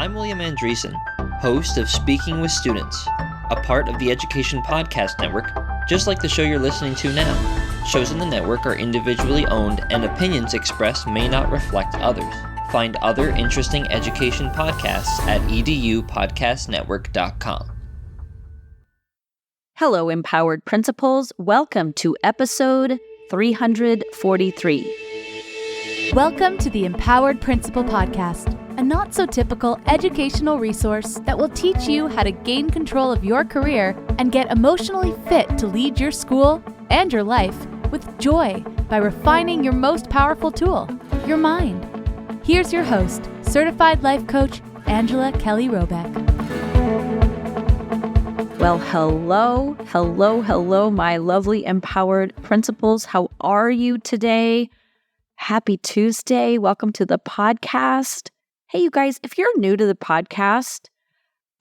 I'm William Andreessen, host of Speaking with Students, a part of the Education Podcast Network, just like the show you're listening to now. Shows in the network are individually owned, and opinions expressed may not reflect others. Find other interesting education podcasts at edupodcastnetwork.com. Hello, Empowered Principals. Welcome to episode 343. Welcome to the Empowered Principal Podcast, a not-so-typical educational resource that will teach you how to gain control of your career and get emotionally fit to lead your school and your life with joy by refining your most powerful tool, your mind. Here's your host, Certified Life Coach, Angela Kelly Robeck. Well, hello, my lovely Empowered Principals. How are you today? Happy Tuesday. Welcome to the podcast. Hey, you guys, if you're new to the podcast,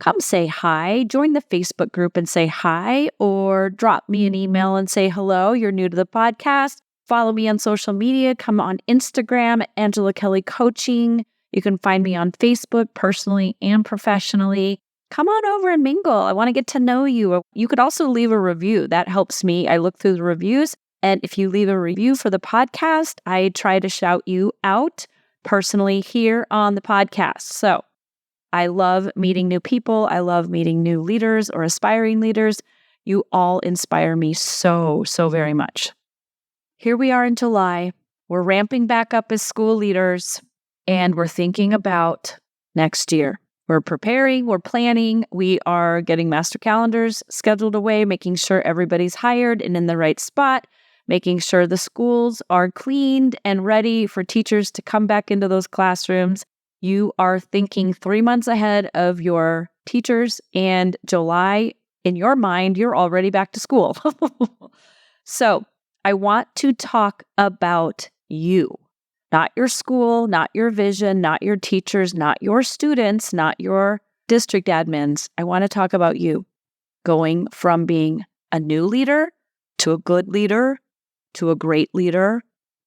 come say hi. Join the Facebook group and say hi, or drop me an email and say hello. You're new to the podcast. Follow me on social media. Come on Instagram at Angela Kelly Coaching. You can find me on Facebook personally and professionally. Come on over and mingle. I want to get to know you. You could also leave a review. That helps me. I look through the reviews. And if you leave a review for the podcast, I try to shout you out personally here on the podcast. So I love meeting new people. I love meeting new leaders or aspiring leaders. You all inspire me so very much. Here we are in July. We're ramping back up as school leaders, and we're thinking about next year. We're preparing, we're planning, we are getting master calendars scheduled away, making sure everybody's hired and in the right spot, making sure the schools are cleaned and ready for teachers to come back into those classrooms. You are thinking 3 months ahead of your teachers, and July, in your mind, you're already back to school. So I want to talk about you. Not your school, not your vision, not your teachers, not your students, not your district admins. I want to talk about you going from being a new leader to a good leader to a great leader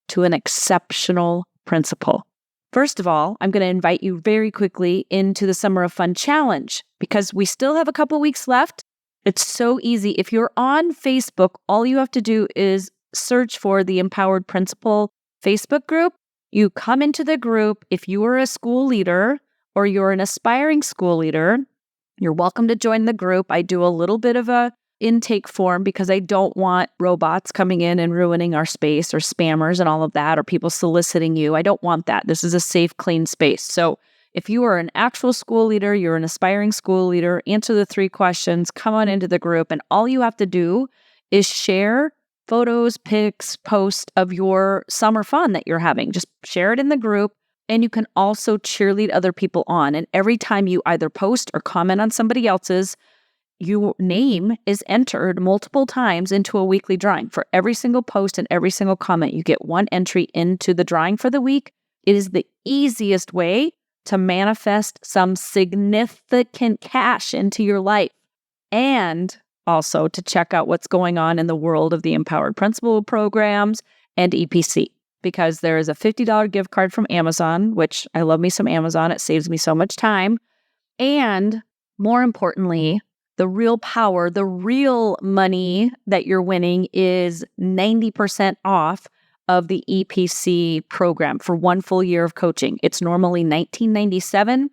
to an exceptional principal. First of all, I'm going to invite you very quickly into the Summer of Fun Challenge because we still have a couple weeks left. It's so easy. If you're on Facebook, all you have to do is search for the Empowered Principal Facebook group. You come into the group. If you are a school leader or you're an aspiring school leader, you're welcome to join the group. I do a little bit of a intake form because I don't want robots coming in and ruining our space, or spammers and all of that, or people soliciting you. I don't want that. This is a safe, clean space. So if you are an actual school leader, you're an aspiring school leader, answer the 3 questions, come on into the group, and all you have to do is share photos, pics, posts of your summer fun that you're having. Just share it in the group, and you can also cheerlead other people on. And every time you either post or comment on somebody else's, your name is entered multiple times into a weekly drawing. For every single post and every single comment, you get 1 entry into the drawing for the week. It is the easiest way to manifest some significant cash into your life, and also to check out what's going on in the world of the Empowered Principal programs and EPC, because there is a $50 gift card from Amazon, which I love me some Amazon. It saves me so much time. And more importantly, the real power, the real money that you're winning is 90% off of the EPC program for 1 full year of coaching. It's normally $19.97.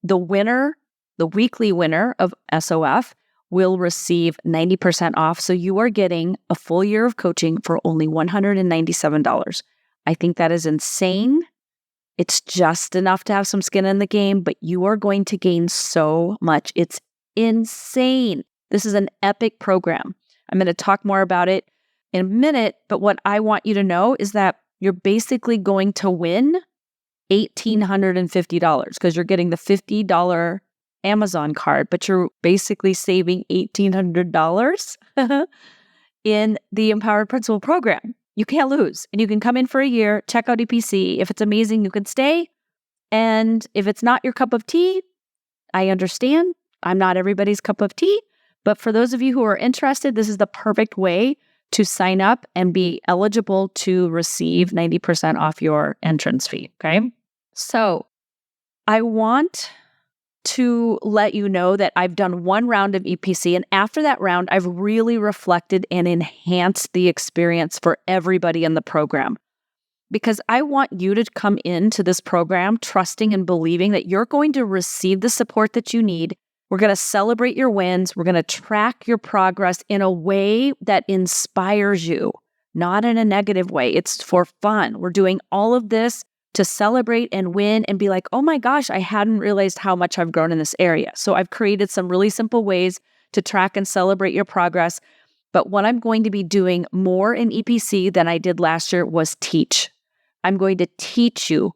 The winner, the weekly winner of SOF, will receive 90% off. So you are getting a full year of coaching for only $197. I think that is insane. It's just enough to have some skin in the game, but you are going to gain so much. It's insane. This is an epic program. I'm going to talk more about it in a minute, but what I want you to know is that you're basically going to win $1,850 because you're getting the $50 Amazon card, but you're basically saving $1,800 in the Empowered Principal program. You can't lose, and you can come in for a year, check out EPC. If it's amazing, you can stay. And if it's not your cup of tea, I understand. I'm not everybody's cup of tea, but for those of you who are interested, this is the perfect way to sign up and be eligible to receive 90% off your entrance fee. Okay. So I want to let you know that I've done one round of EPC, and after that round, I've really reflected and enhanced the experience for everybody in the program. Because I want you to come into this program trusting and believing that you're going to receive the support that you need. We're going to celebrate your wins. We're going to track your progress in a way that inspires you, not in a negative way. It's for fun. We're doing all of this to celebrate and win and be like, oh my gosh, I hadn't realized how much I've grown in this area. So I've created some really simple ways to track and celebrate your progress. But what I'm going to be doing more in EPC than I did last year was teach. I'm going to teach you,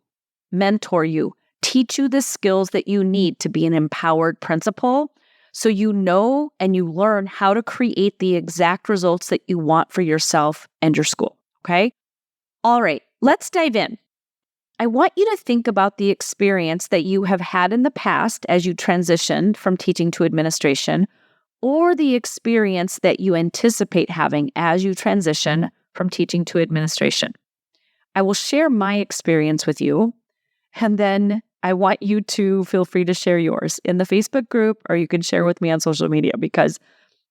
mentor you, teach you the skills that you need to be an empowered principal so you know and you learn how to create the exact results that you want for yourself and your school, okay? All right, let's dive in. I want you to think about the experience that you have had in the past as you transitioned from teaching to administration, or the experience that you anticipate having as you transition from teaching to administration. I will share my experience with you, and then I want you to feel free to share yours in the Facebook group, or you can share with me on social media, because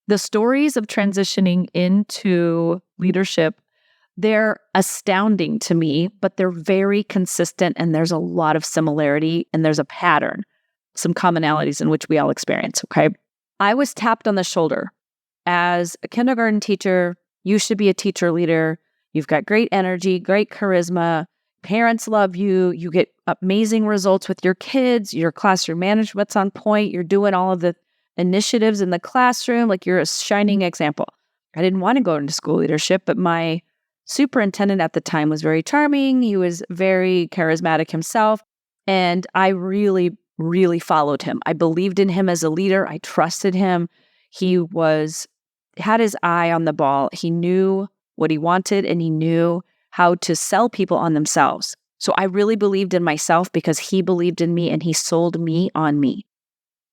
the stories of transitioning into leadership, they're astounding to me, but they're very consistent, and there's a lot of similarity, and there's a pattern, some commonalities in which we all experience, okay? I was tapped on the shoulder. As a kindergarten teacher, you should be a teacher leader. You've got great energy, great charisma. Parents love you. You get amazing results with your kids. Your classroom management's on point. You're doing all of the initiatives in the classroom. Like, you're a shining example. I didn't want to go into school leadership, but my superintendent at the time was very charming. He was very charismatic himself. And I really, really followed him. I believed in him as a leader. I trusted him. He had his eye on the ball. He knew what he wanted, and he knew how to sell people on themselves. So I really believed in myself because he believed in me, and he sold me on me.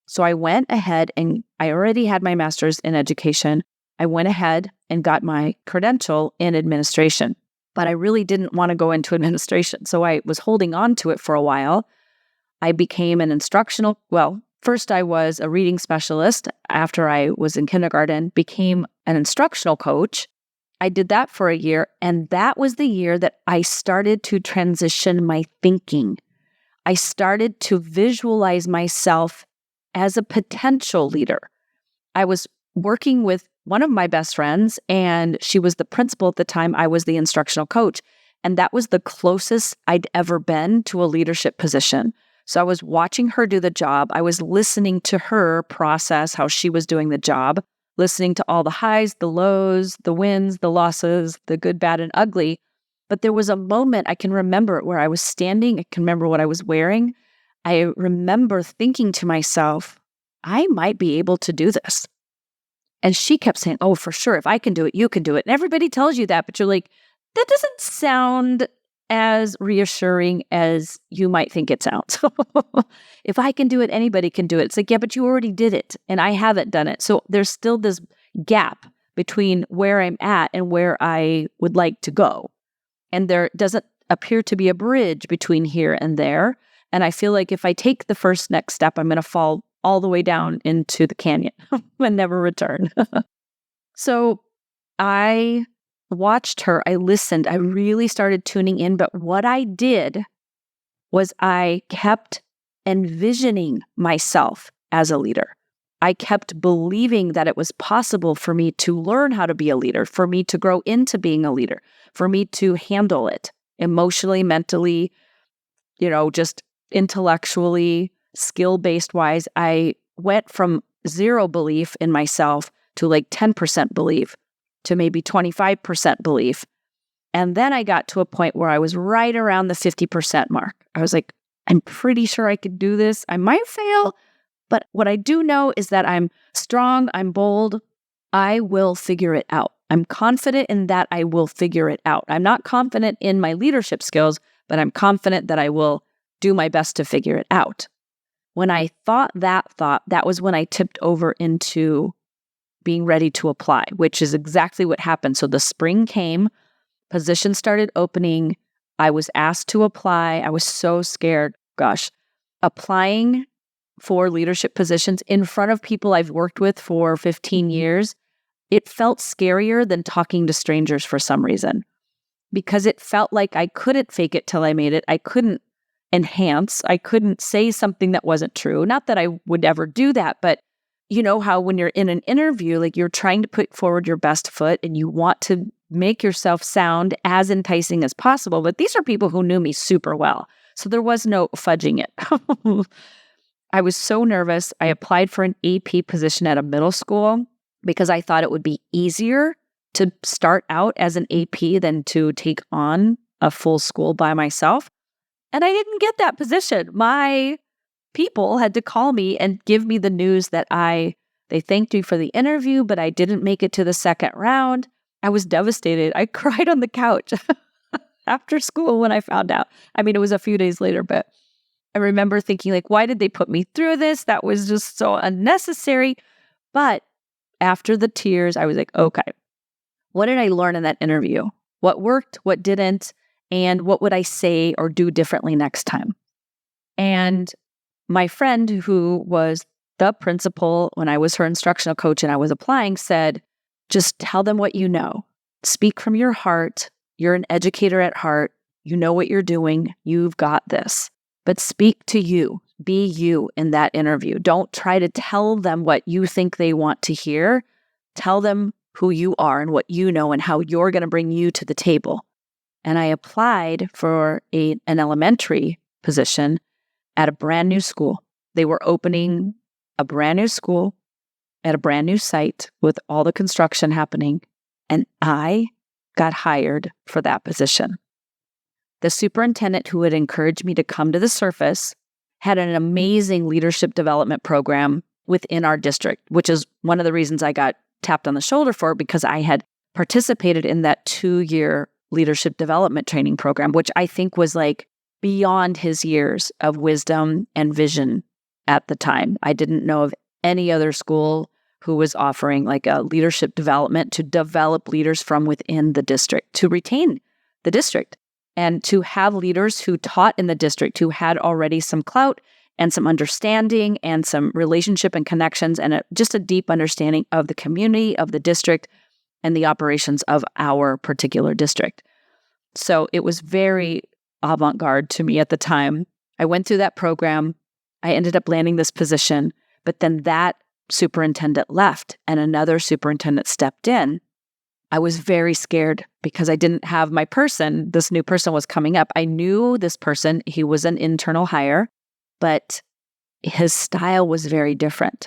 So I went ahead, and I already had my master's in education. I went ahead and got my credential in administration, but I really didn't want to go into administration. So I was holding on to it for a while. I became an first I was a reading specialist after I was in kindergarten, became an instructional coach. I did that for a year, and that was the year that I started to transition my thinking. I started to visualize myself as a potential leader. I was working with one of my best friends, and she was the principal at the time. I was the instructional coach, and that was the closest I'd ever been to a leadership position. So I was watching her do the job. I was listening to her process how she was doing the job, listening to all the highs, the lows, the wins, the losses, the good, bad, and ugly. But there was a moment I can remember where I was standing. I can remember what I was wearing. I remember thinking to myself, I might be able to do this. And she kept saying, oh, for sure, if I can do it, you can do it. And everybody tells you that, but you're like, that doesn't sound as reassuring as you might think it sounds. If I can do it, anybody can do it. It's like, yeah, but you already did it, and I haven't done it. So there's still this gap between where I'm at and where I would like to go. And there doesn't appear to be a bridge between here and there. And I feel like if I take the first next step, I'm going to fall all the way down into the canyon and never return. So I watched her, I listened, I really started tuning in. But what I did was I kept envisioning myself as a leader. I kept believing that it was possible for me to learn how to be a leader, for me to grow into being a leader, for me to handle it emotionally, mentally, just intellectually, skill-based wise. I went from 0 belief in myself to like 10% belief to maybe 25% belief. And then I got to a point where I was right around the 50% mark. I was like, I'm pretty sure I could do this. I might fail, but what I do know is that I'm strong, I'm bold, I will figure it out. I'm confident in that I will figure it out. I'm not confident in my leadership skills, but I'm confident that I will do my best to figure it out. When I thought, that was when I tipped over into being ready to apply, which is exactly what happened. So the spring came, positions started opening. I was asked to apply. I was so scared. Gosh, applying for leadership positions in front of people I've worked with for 15 years, it felt scarier than talking to strangers for some reason, because it felt like I couldn't fake it till I made it. I couldn't enhance. I couldn't say something that wasn't true. Not that I would ever do that, but you know how when you're in an interview, like you're trying to put forward your best foot and you want to make yourself sound as enticing as possible. But these are people who knew me super well. So there was no fudging it. I was so nervous. I applied for an AP position at a middle school because I thought it would be easier to start out as an AP than to take on a full school by myself. And I didn't get that position. My people had to call me and give me the news that they thanked me for the interview, but I didn't make it to the second round. I was devastated. I cried on the couch after school when I found out. I mean, it was a few days later, but I remember thinking, like, why did they put me through this? That was just so unnecessary. But after the tears, I was like, okay, what did I learn in that interview? What worked, what didn't, and what would I say or do differently next time? And my friend, who was the principal when I was her instructional coach and I was applying, said, just tell them what you know. Speak from your heart. You're an educator at heart. You know what you're doing. You've got this. But speak to you. Be you in that interview. Don't try to tell them what you think they want to hear. Tell them who you are and what you know and how you're going to bring you to the table. And I applied for an elementary position at a brand new school. They were opening a brand new school at a brand new site with all the construction happening. And I got hired for that position. The superintendent who had encouraged me to come to the surface had an amazing leadership development program within our district, which is one of the reasons I got tapped on the shoulder for, because I had participated in that 2-year leadership development training program, which I think was like beyond his years of wisdom and vision at the time. I didn't know of any other school who was offering like a leadership development to develop leaders from within the district, to retain the district, and to have leaders who taught in the district, who had already some clout and some understanding and some relationship and connections and just a deep understanding of the community, of the district, and the operations of our particular district. So it was very avant-garde to me at the time. I went through that program. I ended up landing this position, but then that superintendent left and another superintendent stepped in. I was very scared because I didn't have my person. This new person was coming up. I knew this person. He was an internal hire, but his style was very different.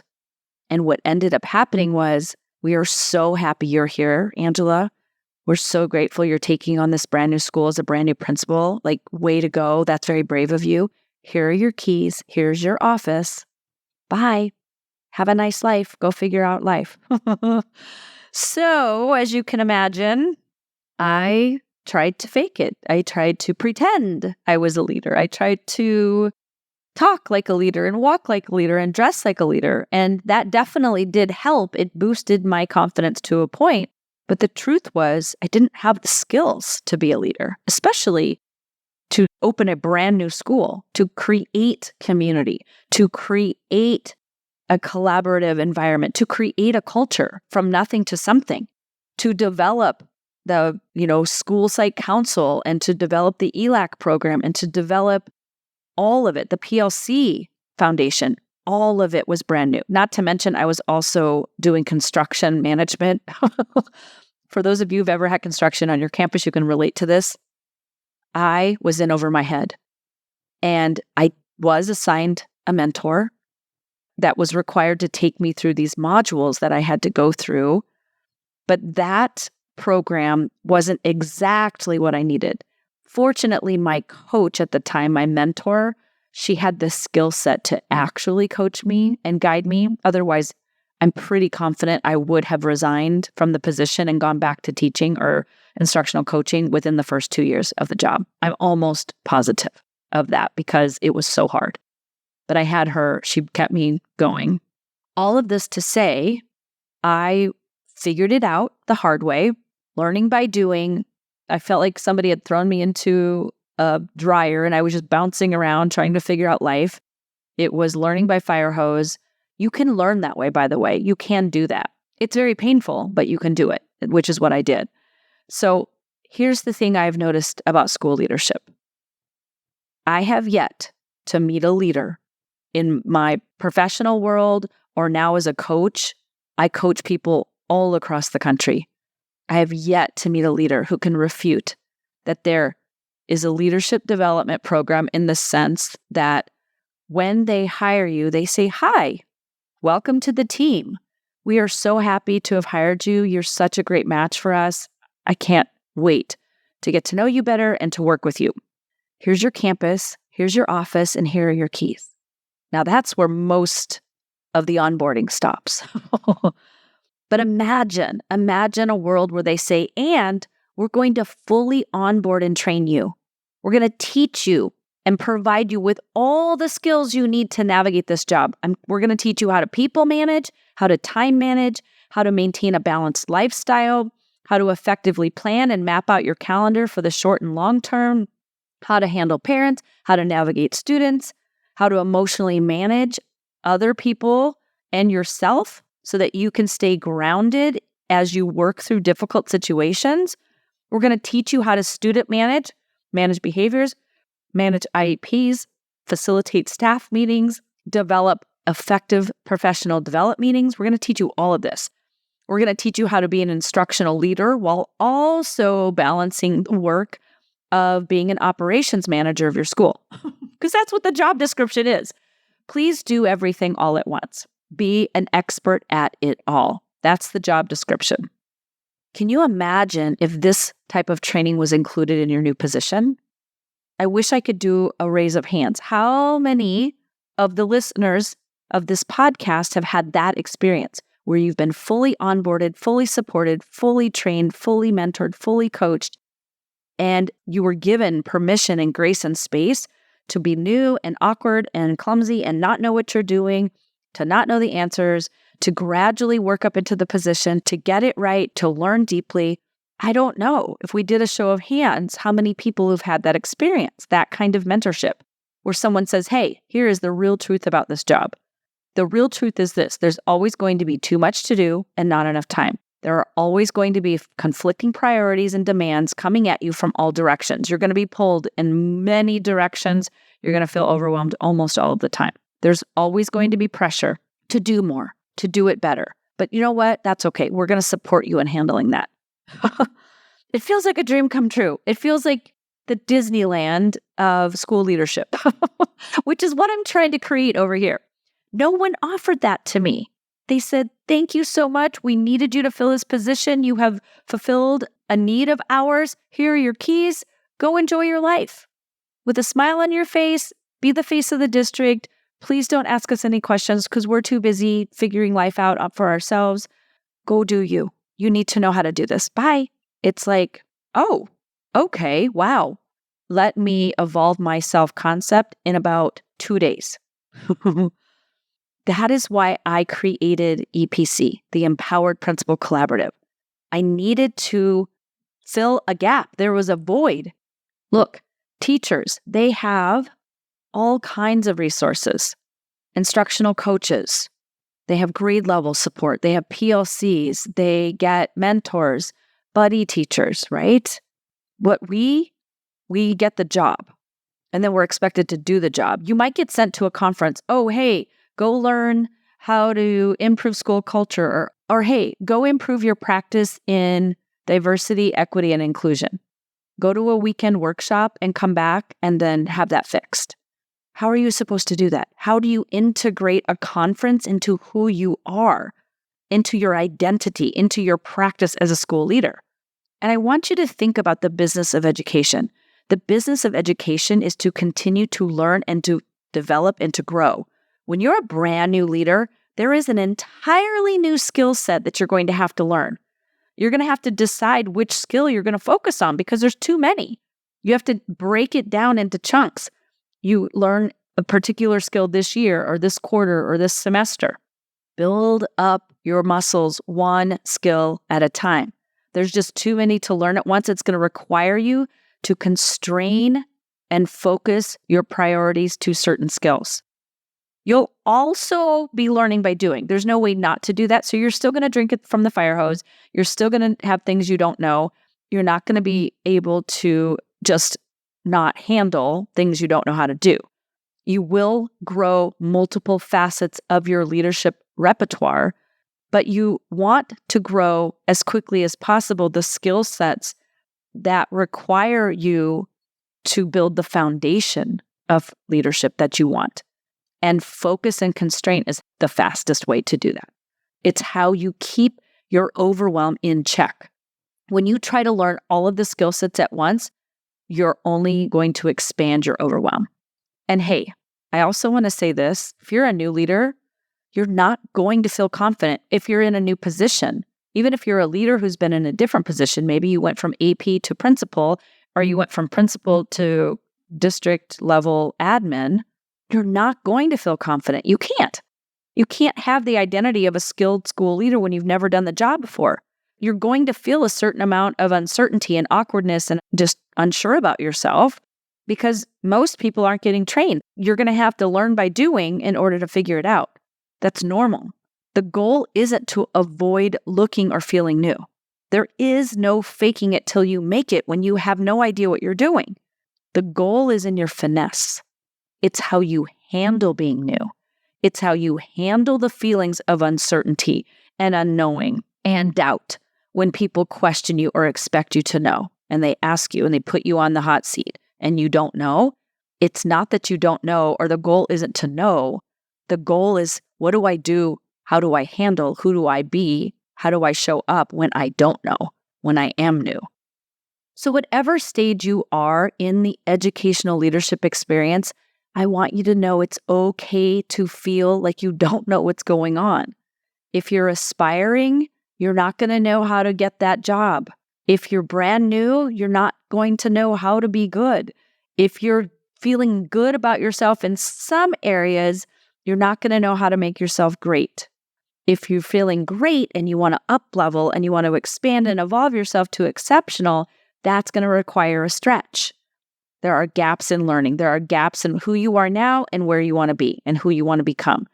And what ended up happening was, we are so happy you're here, Angela. We're so grateful you're taking on this brand new school as a brand new principal. Like, way to go. That's very brave of you. Here are your keys. Here's your office. Bye. Have a nice life. Go figure out life. So, as you can imagine, I tried to fake it. I tried to pretend I was a leader. I tried to talk like a leader and walk like a leader and dress like a leader. And that definitely did help. It boosted my confidence to a point. But the truth was, I didn't have the skills to be a leader, especially to open a brand new school, to create community, to create a collaborative environment, to create a culture from nothing to something, to develop the, school site council, and to develop the ELAC program, and to develop all of it, the PLC foundation. All of it was brand new. Not to mention, I was also doing construction management. For those of you who've ever had construction on your campus, you can relate to this. I was in over my head. And I was assigned a mentor that was required to take me through these modules that I had to go through. But that program wasn't exactly what I needed. Fortunately, my coach at the time, my mentor, she had the skill set to actually coach me and guide me. Otherwise, I'm pretty confident I would have resigned from the position and gone back to teaching or instructional coaching within the first 2 years of the job. I'm almost positive of that because it was so hard. But I had her, she kept me going. All of this to say, I figured it out the hard way, learning by doing. I felt like somebody had thrown me into a dryer and I was just bouncing around trying to figure out life. It was learning by fire hose. You can learn that way, by the way. You can do that. It's very painful, but you can do it, which is what I did. So here's the thing I've noticed about school leadership. I have yet to meet a leader in my professional world or now as a coach. I coach people all across the country. I have yet to meet a leader who can refute that there is a leadership development program in the sense that when they hire you, they say, "Hi, welcome to the team. We are so happy to have hired you. You're such a great match for us. I can't wait to get to know you better and to work with you. Here's your campus, here's your office, and here are your keys." Now that's where most of the onboarding stops. But imagine a world where they say, "And we're going to fully onboard and train you. We're going to teach you and provide you with all the skills you need to navigate this job. We're going to teach you how to people manage, how to time manage, how to maintain a balanced lifestyle, how to effectively plan and map out your calendar for the short and long term, how to handle parents, how to navigate students, how to emotionally manage other people and yourself so that you can stay grounded as you work through difficult situations. We're going to teach you how to student manage behaviors, manage IEPs, facilitate staff meetings, develop effective professional development meetings. We're going to teach you all of this. We're going to teach you how to be an instructional leader while also balancing the work of being an operations manager of your school, because that's what the job description is. Please do everything all at once. Be an expert at it all. That's the job description. Can you imagine if this type of training was included in your new position? I wish I could do a raise of hands. How many of the listeners of this podcast have had that experience where you've been fully onboarded, fully supported, fully trained, fully mentored, fully coached, and you were given permission and grace and space to be new and awkward and clumsy and not know what you're doing, to not know the answers, to gradually work up into the position, to get it right, to learn deeply? I don't know if we did a show of hands, how many people have had that experience, that kind of mentorship, where someone says, "Hey, here is the real truth about this job. The real truth is this: there's always going to be too much to do and not enough time. There are always going to be conflicting priorities and demands coming at you from all directions. You're going to be pulled in many directions. You're going to feel overwhelmed almost all of the time. There's always going to be pressure to do more, to do it better. But you know what? That's okay. We're going to support you in handling that." It feels like a dream come true. It feels like the Disneyland of school leadership, which is what I'm trying to create over here. No one offered that to me. They said, "Thank you so much. We needed you to fill this position. You have fulfilled a need of ours. Here are your keys. Go enjoy your life. With a smile on your face, be the face of the district. Please don't ask us any questions because we're too busy figuring life out for ourselves. Go do you. You need to know how to do this. Bye." It's like, oh, okay, wow. Let me evolve my self-concept in about 2 days. That is why I created EPC, the Empowered Principal Collaborative. I needed to fill a gap. There was a void. Look, teachers, they have all kinds of resources, instructional coaches. They have grade level support. They have PLCs. They get mentors, buddy teachers, right? What we get the job, and then we're expected to do the job. You might get sent to a conference. Oh, hey, go learn how to improve school culture, or hey, go improve your practice in diversity, equity, and inclusion. Go to a weekend workshop and come back and then have that fixed. How are you supposed to do that? How do you integrate a conference into who you are, into your identity, into your practice as a school leader? And I want you to think about the business of education. The business of education is to continue to learn and to develop and to grow. When you're a brand new leader, there is an entirely new skill set that you're going to have to learn. You're going to have to decide which skill you're going to focus on because there's too many. You have to break it down into chunks. You learn a particular skill this year or this quarter or this semester. Build up your muscles one skill at a time. There's just too many to learn at once. It's going to require you to constrain and focus your priorities to certain skills. You'll also be learning by doing. There's no way not to do that. So you're still going to drink it from the fire hose. You're still going to have things you don't know. You're not going to be able to just not handle things you don't know how to do. You will grow multiple facets of your leadership repertoire, but you want to grow as quickly as possible the skill sets that require you to build the foundation of leadership that you want. And focus and constraint is the fastest way to do that. It's how you keep your overwhelm in check. When you try to learn all of the skill sets at once, you're only going to expand your overwhelm. And hey, I also want to say this, if you're a new leader, you're not going to feel confident if you're in a new position. Even if you're a leader who's been in a different position, maybe you went from AP to principal, or you went from principal to district level admin, you're not going to feel confident. You can't. You can't have the identity of a skilled school leader when you've never done the job before. You're going to feel a certain amount of uncertainty and awkwardness and just unsure about yourself because most people aren't getting trained. You're going to have to learn by doing in order to figure it out. That's normal. The goal isn't to avoid looking or feeling new. There is no faking it till you make it when you have no idea what you're doing. The goal is in your finesse. It's how you handle being new. It's how you handle the feelings of uncertainty and unknowing and doubt when people question you or expect you to know, and they ask you and they put you on the hot seat and you don't know. It's not that you don't know, or the goal isn't to know. The goal is, what do I do? How do I handle? Who do I be? How do I show up when I don't know, when I am new? So whatever stage you are in the educational leadership experience, I want you to know it's okay to feel like you don't know what's going on. If you're aspiring, you're not going to know how to get that job. If you're brand new, you're not going to know how to be good. If you're feeling good about yourself in some areas, you're not going to know how to make yourself great. If you're feeling great and you want to up level and you want to expand and evolve yourself to exceptional, that's going to require a stretch. There are gaps in learning. There are gaps in who you are now and where you want to be and who you want to become.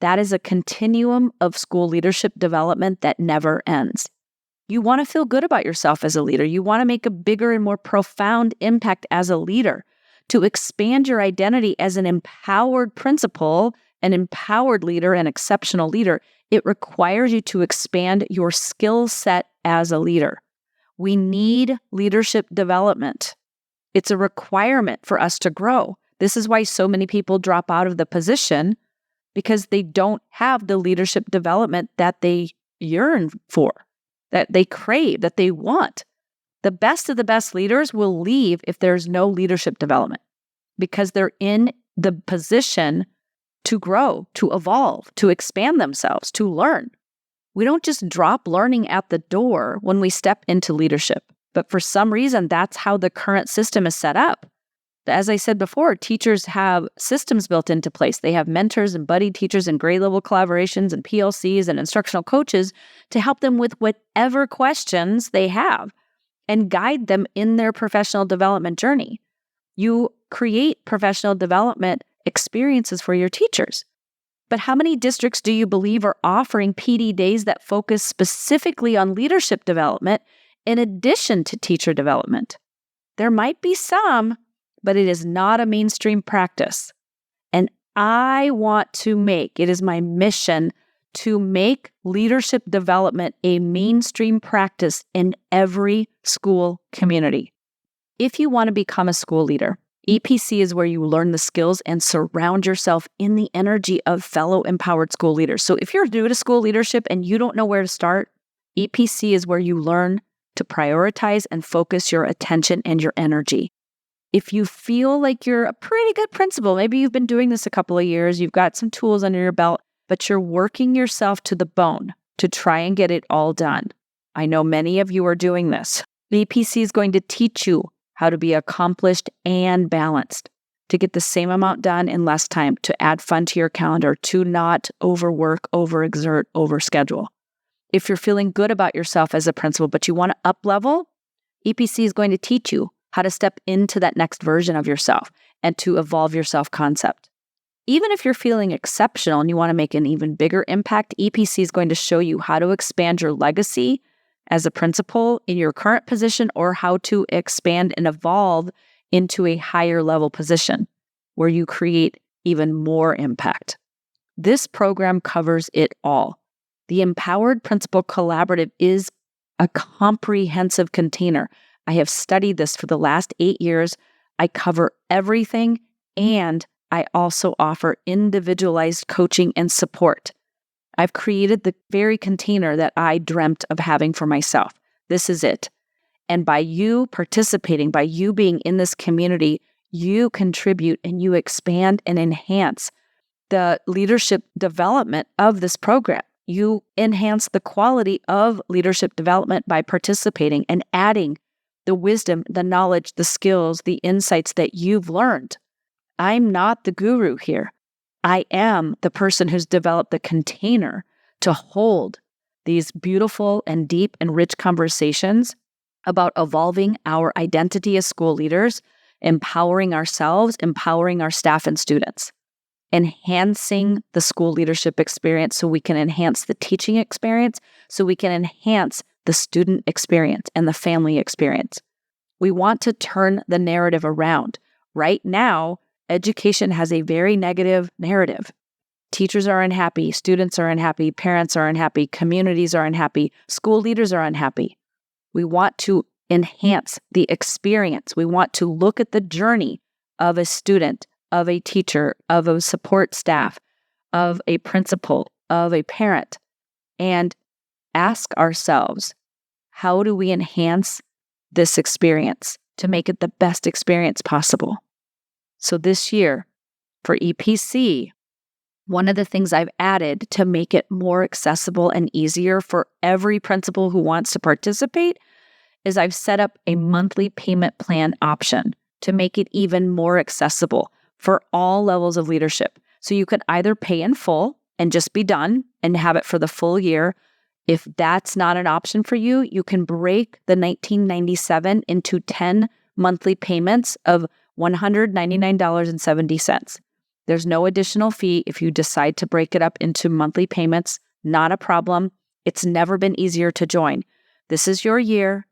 That is a continuum of school leadership development that never ends. You want to feel good about yourself as a leader. You want to make a bigger and more profound impact as a leader, to expand your identity as an empowered principal, an empowered leader, an exceptional leader. It requires you to expand your skill set as a leader. We need leadership development. It's a requirement for us to grow. This is why so many people drop out of the position, because they don't have the leadership development that they yearn for, that they crave, that they want. The best of the best leaders will leave if there's no leadership development, because they're in the position to grow, to evolve, to expand themselves, to learn. We don't just drop learning at the door when we step into leadership. But for some reason, that's how the current system is set up. As I said before, teachers have systems built into place. They have mentors and buddy teachers and grade level collaborations and PLCs and instructional coaches to help them with whatever questions they have and guide them in their professional development journey. You create professional development experiences for your teachers. But how many districts do you believe are offering PD days that focus specifically on leadership development in addition to teacher development? There might be some, but it is not a mainstream practice. And I want to make, it is my mission to make leadership development a mainstream practice in every school community. If you want to become a school leader, EPC is where you learn the skills and surround yourself in the energy of fellow empowered school leaders. So if you're new to school leadership and you don't know where to start, EPC is where you learn to prioritize and focus your attention and your energy. If you feel like you're a pretty good principal, maybe you've been doing this a couple of years, you've got some tools under your belt, but you're working yourself to the bone to try and get it all done. I know many of you are doing this. EPC is going to teach you how to be accomplished and balanced, to get the same amount done in less time, to add fun to your calendar, to not overwork, overexert, overschedule. If you're feeling good about yourself as a principal, but you want to up level, EPC is going to teach you how to step into that next version of yourself and to evolve your self-concept. Even if you're feeling exceptional and you want to make an even bigger impact, EPC is going to show you how to expand your legacy as a principal in your current position or how to expand and evolve into a higher level position where you create even more impact. This program covers it all. The Empowered Principal Collaborative is a comprehensive container. I have studied this for the last 8 years. I cover everything, and I also offer individualized coaching and support. I've created the very container that I dreamt of having for myself. This is it. And by you participating, by you being in this community, you contribute and you expand and enhance the leadership development of this program. You enhance the quality of leadership development by participating and adding the wisdom, the knowledge, the skills, the insights that you've learned. I'm not the guru here. I am the person who's developed the container to hold these beautiful and deep and rich conversations about evolving our identity as school leaders, empowering ourselves, empowering our staff and students, enhancing the school leadership experience so we can enhance the teaching experience, so we can enhance the student experience and the family experience. We want to turn the narrative around. Right now, education has a very negative narrative. Teachers are unhappy, students are unhappy, parents are unhappy, communities are unhappy, school leaders are unhappy. We want to enhance the experience. We want to look at the journey of a student, of a teacher, of a support staff, of a principal, of a parent, and ask ourselves, how do we enhance this experience to make it the best experience possible? So this year, for EPC, one of the things I've added to make it more accessible and easier for every principal who wants to participate is I've set up a monthly payment plan option to make it even more accessible for all levels of leadership. So you can either pay in full and just be done and have it for the full year. If that's not an option for you, you can break the $19.97 into 10 monthly payments of $199.70. There's no additional fee if you decide to break it up into monthly payments. Not a problem. It's never been easier to join. This is your year.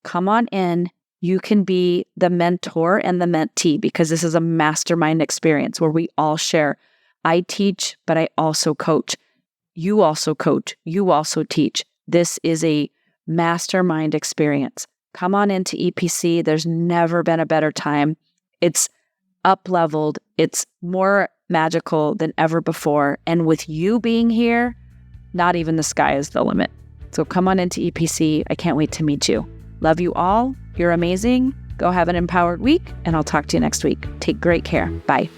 Come on in. You can be the mentor and the mentee because this is a mastermind experience where we all share. I teach, but I also coach. You also coach. You also teach. This is a mastermind experience. Come on into EPC. There's never been a better time. It's up-leveled. It's more magical than ever before. And with you being here, not even the sky is the limit. So come on into EPC. I can't wait to meet you. Love you all. You're amazing. Go have an empowered week, and I'll talk to you next week. Take great care. Bye.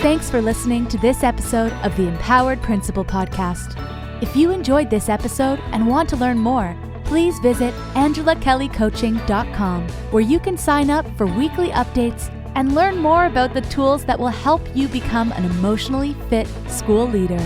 Thanks for listening to this episode of the Empowered Principal Podcast. If you enjoyed this episode and want to learn more, please visit angelakellycoaching.com, where you can sign up for weekly updates and learn more about the tools that will help you become an emotionally fit school leader.